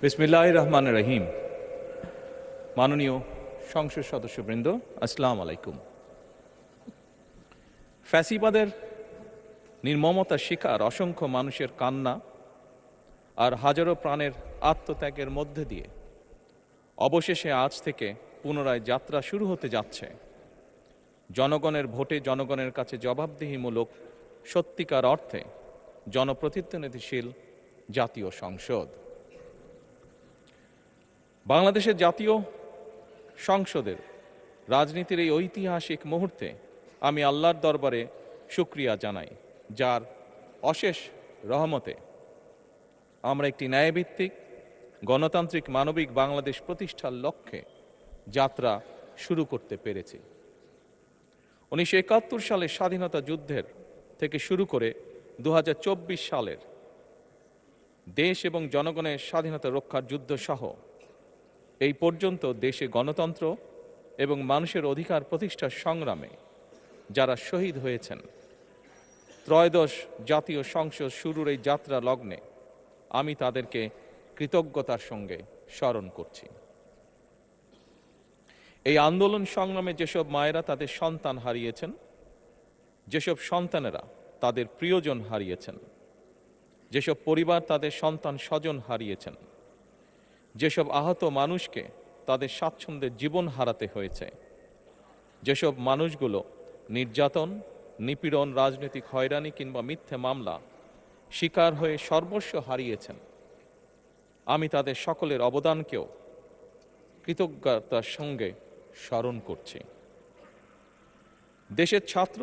বিসমিল্লাহির রহমানির রহিম। মাননীয় সংসদ সদস্যবৃন্দ, আসসালামু আলাইকুম। ফ্যাসিবাদের নির্মমতার শিকার অসংখ্য মানুষের কান্না আর হাজারো প্রাণের আত্মত্যাগের মধ্যে দিয়ে অবশেষে আজ থেকে পুনরায় যাত্রা শুরু হতে যাচ্ছে জনগণের ভোটে জনগণের কাছে জবাবদিহিমূলক সত্যিকার অর্থে জনপ্রতিনিধিশীল জাতীয় সংসদ। বাংলাদেশের জাতীয় সংসদের রাজনীতির এই ঐতিহাসিক মুহূর্তে আমি আল্লাহর দরবারে শুকরিয়া জানাই, যার অশেষ রহমতে আমরা একটি ন্যায়ভিত্তিক গণতান্ত্রিক মানবিক বাংলাদেশ প্রতিষ্ঠার লক্ষ্যে যাত্রা শুরু করতে পেরেছি। 1971 সালের স্বাধীনতা যুদ্ধের থেকে শুরু করে 2024 সালের দেশ এবং জনগণের স্বাধীনতা রক্ষার যুদ্ধ সহ এই পর্যন্ত দেশে গণতন্ত্র এবং মানুষের অধিকার প্রতিষ্ঠার সংগ্রামে যারা শহীদ হয়েছেন, ত্রয়োদশ জাতীয় সংসদ শুরুর এই যাত্রা লগ্নে আমি তাদেরকে কৃতজ্ঞতার সঙ্গে স্মরণ করছি। এই আন্দোলন সংগ্রামে যেসব মায়েরা তাদের সন্তান হারিয়েছেন, যেসব সন্তানেরা তাদের প্রিয়জন হারিয়েছেন, যেসব পরিবার তাদের সন্তান স্বজন হারিয়েছেন, যেসব আহত মানুষকে তাদের স্বাচ্ছন্দ্যের জীবন হারাতে হয়েছে, যেসব মানুষগুলো নির্যাতন, নিপীড়ন, রাজনৈতিক হয়রানি কিংবা মিথ্যে মামলা শিকার হয়ে সর্বস্ব হারিয়েছেন, আমি তাদের সকলের অবদানকেও কৃতজ্ঞতার সঙ্গে স্মরণ করছি। দেশের ছাত্র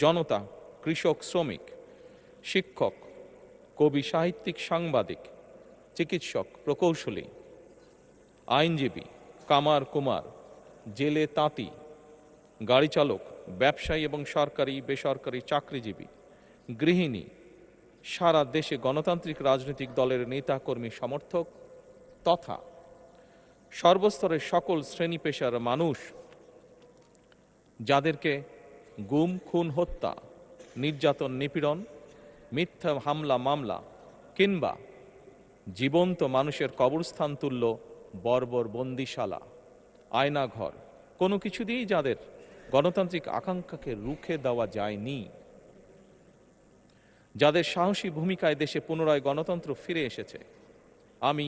জনতা, কৃষক, শ্রমিক, শিক্ষক, কবি, সাহিত্যিক, সাংবাদিক, চিকিৎসক, প্রকৌশলী, আইনজীবী, কামার কুমার, জেলে তাঁতি, গাড়ি চালক, ব্যবসায়ী এবং সরকারি বেসরকারি চাকরিজীবী, গৃহিণী, সারা দেশে গণতান্ত্রিক রাজনৈতিক দলের নেতা কর্মী সমর্থক তথা সর্বস্তরের সকল শ্রেণী পেশার মানুষ যাদেরকে গুম, খুন, হত্যা, নির্যাতন, নিপীড়ন, মিথ্যা হামলা মামলা কিংবা জীবন্ত মানুষের কবরস্থান তুল্য বর্বর বন্দিশালা, আয়নাঘর, কোনো কিছু দিয়েই যাদের গণতান্ত্রিক আকাঙ্ক্ষাকে রুখে দেওয়া যায়নি, যাদের সাহসী ভূমিকায় দেশে পুনরায় গণতন্ত্র ফিরে এসেছে, আমি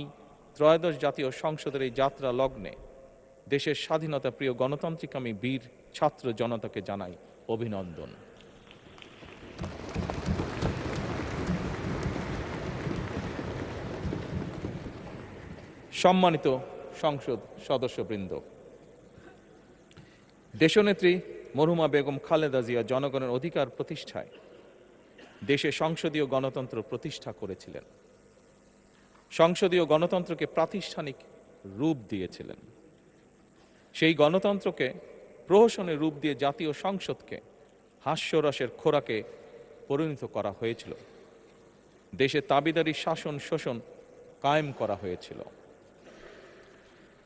ত্রয়োদশ জাতীয় সংসদের এই যাত্রা লগ্নে দেশের স্বাধীনতা প্রিয় গণতান্ত্রিকামী বীর ছাত্র জনতাকে জানাই অভিনন্দন। সম্মানিত সংসদ সদস্যবৃন্দ, দেশনেত্রী মরহুমা বেগম খালেদা জিয়া জনগণের অধিকার প্রতিষ্ঠায় দেশে সংসদীয় গণতন্ত্র প্রতিষ্ঠা করেছিলেন, সংসদীয় গণতন্ত্রকে প্রাতিষ্ঠানিক রূপ দিয়েছিলেন। সেই গণতন্ত্রকে প্রহসনের রূপ দিয়ে জাতীয় সংসদকে হাস্যরসের খোরাকে পরিণত করা হয়েছিল। দেশে তাবিদারি শাসন শোষণ কায়েম করা হয়েছিল।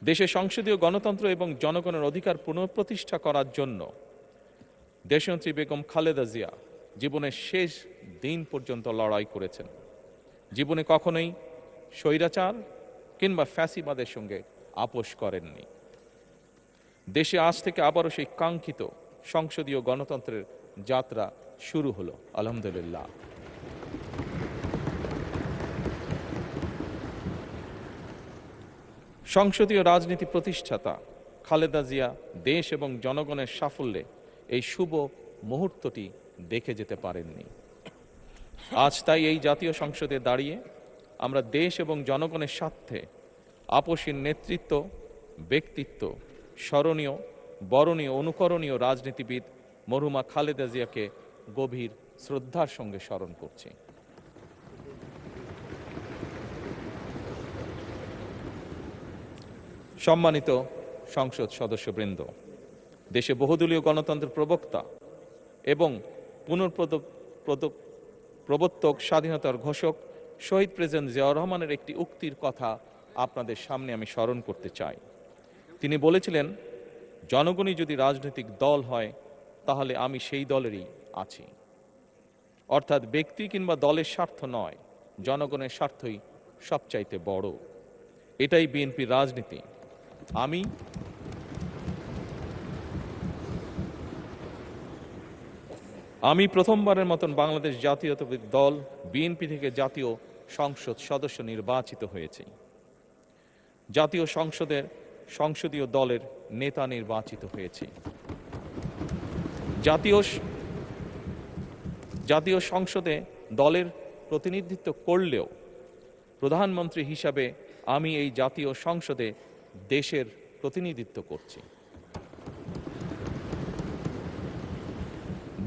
দেশে সংসদীয় গণতন্ত্র এবং জনগণের অধিকার পুনঃপ্রতিষ্ঠা করার জন্য দেশনেত্রী বেগম খালেদা জিয়া জীবনের শেষ দিন পর্যন্ত লড়াই করেছেন। জীবনে কখনোই স্বৈরাচার কিংবা ফ্যাসিবাদের সঙ্গে আপোষ করেননি। দেশে আজ থেকে আবারও সেই কাঙ্ক্ষিত সংসদীয় গণতন্ত্রের যাত্রা শুরু হলো, আলহামদুলিল্লাহ। সংসদীয় রাজনীতি প্রতিষ্ঠাতা খালেদা জিয়া দেশ এবং জনগণের সাফল্যে এই শুভ মুহূর্তটি দেখে যেতে পারেননি। আজ তাই এই জাতীয় সংসদে দাঁড়িয়ে আমরা দেশ এবং জনগণের স্বার্থে আপসীর নেতৃত্ব, ব্যক্তিত্ব, স্মরণীয়, বরণীয়, অনুকরণীয় রাজনীতিবিদ মরহুমা খালেদা জিয়াকে গভীর শ্রদ্ধার সঙ্গে স্মরণ করছি। সম্মানিত সংসদ সদস্যবৃন্দ, দেশে বহুদলীয় গণতন্ত্রের প্রবক্তা এবং প্রবর্তক, স্বাধীনতার ঘোষক শহীদ প্রেসিডেন্ট জিয়াউর রহমানের একটি উক্তির কথা আপনাদের সামনে আমি স্মরণ করতে চাই। তিনি বলেছিলেন, জনগণই যদি রাজনৈতিক দল হয় তাহলে আমি সেই দলেরই আছি। অর্থাৎ ব্যক্তি কিংবা দলের স্বার্থ নয়, জনগণের স্বার্থই সবচাইতে বড়। এটাই বিএনপির রাজনীতি। আমি প্রথমবারের মতন বাংলাদেশ জাতীয়তাবাদী দল বিএনপি থেকে জাতীয় সংসদ সদস্য নির্বাচিত হয়েছি। জাতীয় সংসদের সংসদীয় দলের নেতা নির্বাচিত হয়েছি। জাতীয় সংসদে দলের প্রতিনিধিত্ব করলেও প্রধানমন্ত্রী হিসাবে আমি এই জাতীয় সংসদে দেশের প্রতিনিধিত্ব করছি।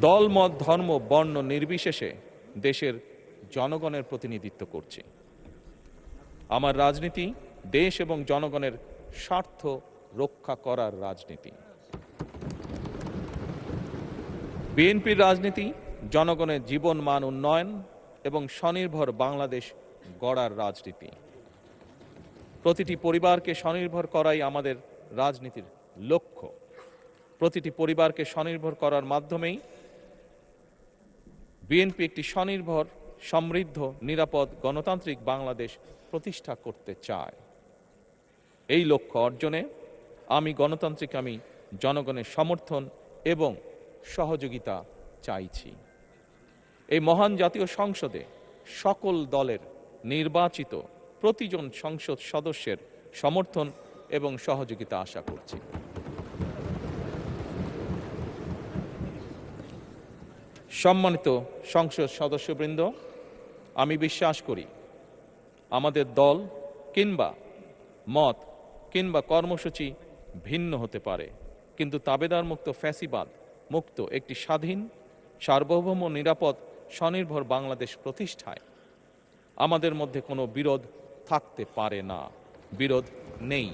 দল, মত, ধর্ম, বর্ণ নির্বিশেষে দেশের জনগণের প্রতিনিধিত্ব করছি। আমার রাজনীতি দেশ এবং জনগণের স্বার্থ রক্ষা করার রাজনীতি। বিএনপির রাজনীতি জনগণের জীবন মান উন্নয়ন এবং স্বনির্ভর বাংলাদেশ গড়ার রাজনীতি। প্রতিটি পরিবারকে স্বনির্ভর করাই আমাদের রাজনীতির লক্ষ্য। প্রতিটি পরিবারকে স্বনির্ভর করার মাধ্যমেই বিএনপি একটি স্বনির্ভর, সমৃদ্ধ, নিরাপদ, গণতান্ত্রিক বাংলাদেশ প্রতিষ্ঠা করতে চায়। এই লক্ষ্য অর্জনে আমি জনগণের সমর্থন এবং সহযোগিতা চাইছি। এই মহান জাতীয় সংসদে সকল দলের নির্বাচিত প্রতিজন সংসদ সদস্যের সমর্থন এবং সহযোগিতা আশা করছি। সম্মানিত সংসদ সদস্যবৃন্দ, আমি বিশ্বাস করি আমাদের দল কিংবা মত কিংবা কর্মসূচি ভিন্ন হতে পারে, কিন্তু তাবেদার মুক্ত, ফ্যাসিবাদ মুক্ত একটি স্বাধীন, সার্বভৌম, নিরাপদ, স্বনির্ভর বাংলাদেশ প্রতিষ্ঠায় আমাদের মধ্যে কোনো বিরোধ থাকতে পারে না, বিরোধ নেই।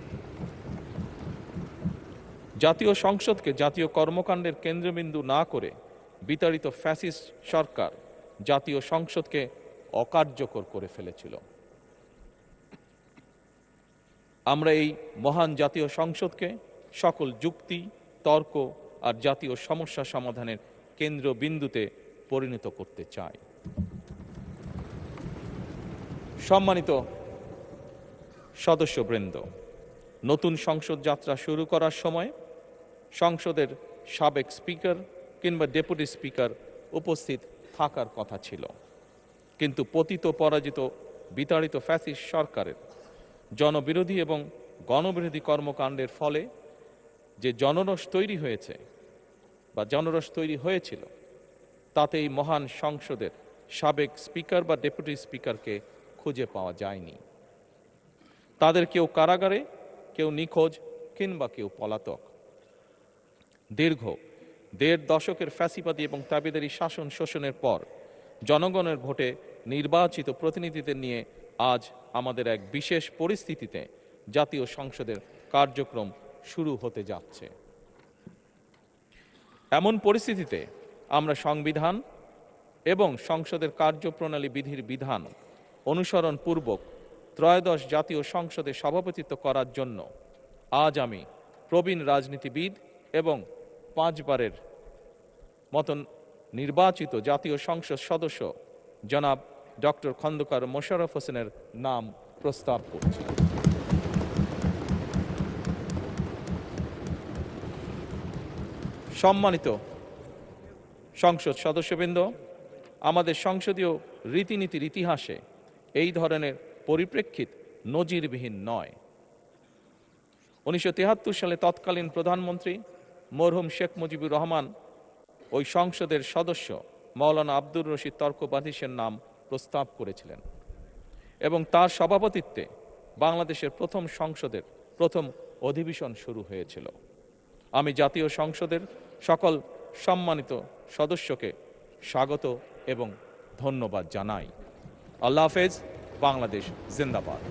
জাতীয় সংসদকে জাতীয় কর্মকাণ্ডের কেন্দ্রবিন্দু না করে বিতাড়িত ফ্যাসিস্ট সরকার জাতীয় সংসদকে অকার্যকর করে ফেলেছিল। আমরা এই মহান জাতীয় সংসদকে সকল যুক্তি, তর্ক আর জাতীয় সমস্যা সমাধানের কেন্দ্রবিন্দুতে পরিণত করতে চাই। সম্মানিত সদস্যবৃন্দ, নতুন সংসদ যাত্রা শুরু করার সময় সংসদের সাবেক স্পিকার কিংবা ডেপুটি স্পিকার উপস্থিত থাকার কথা ছিল, কিন্তু পতিত, পরাজিত, বিতাড়িত ফ্যাসিস্ট সরকারের জনবিরোধী এবং গণবিরোধী কর্মকাণ্ডের ফলে যে জনরোষ তৈরি হয়েছিল তাতে এই মহান সংসদের সাবেক স্পিকার বা ডেপুটি স্পিকারকে খুঁজে পাওয়া যায়নি। তাদের কেউ কারাগারে, কেউ নিখোঁজ কিংবা কেউ পলাতক। দীর্ঘ ১.৫ দশকের ফ্যাসিবাদী এবং তাবেদারি শাসন শোষণের পর জনগণের ভোটে নির্বাচিত প্রতিনিধিদের নিয়ে আজ আমাদের এক বিশেষ পরিস্থিতিতে জাতীয় সংসদের কার্যক্রম শুরু হতে যাচ্ছে। এমন পরিস্থিতিতে আমরা সংবিধান এবং সংসদের কার্যপ্রণালী বিধির বিধান অনুসরণ পূর্বক ত্রয়োদশ জাতীয় সংসদে সভাপতিত্ব করার জন্য আজ আমি প্রবীণ রাজনীতিবিদ এবং 5 বারের মতন নির্বাচিত জাতীয় সংসদ সদস্য জনাব ডক্টর খন্দকার মোশাররফ হোসেনের নাম প্রস্তাব করছি। সম্মানিত সংসদ সদস্যবৃন্দ, আমাদের সংসদীয় রীতিনীতির ইতিহাসে এই ধরনের পরিপ্রেক্ষিত নজিরবিহীন নয়। 1973 সালে তৎকালীন প্রধানমন্ত্রী মরহুম শেখ মুজিবুর রহমান ওই সংসদের সদস্য মাওলানা আব্দুর রশিদ তর্কবাদীশের নাম প্রস্তাব করেছিলেন এবং তার সভাপতিত্বে বাংলাদেশের প্রথম সংসদের প্রথম অধিবেশন শুরু হয়েছিল। আমি জাতীয় সংসদের সকল সম্মানিত সদস্যকে স্বাগত এবং ধন্যবাদ জানাই। আল্লাহ হাফেজ। বাংলাদেশ জিন্দাবাদ।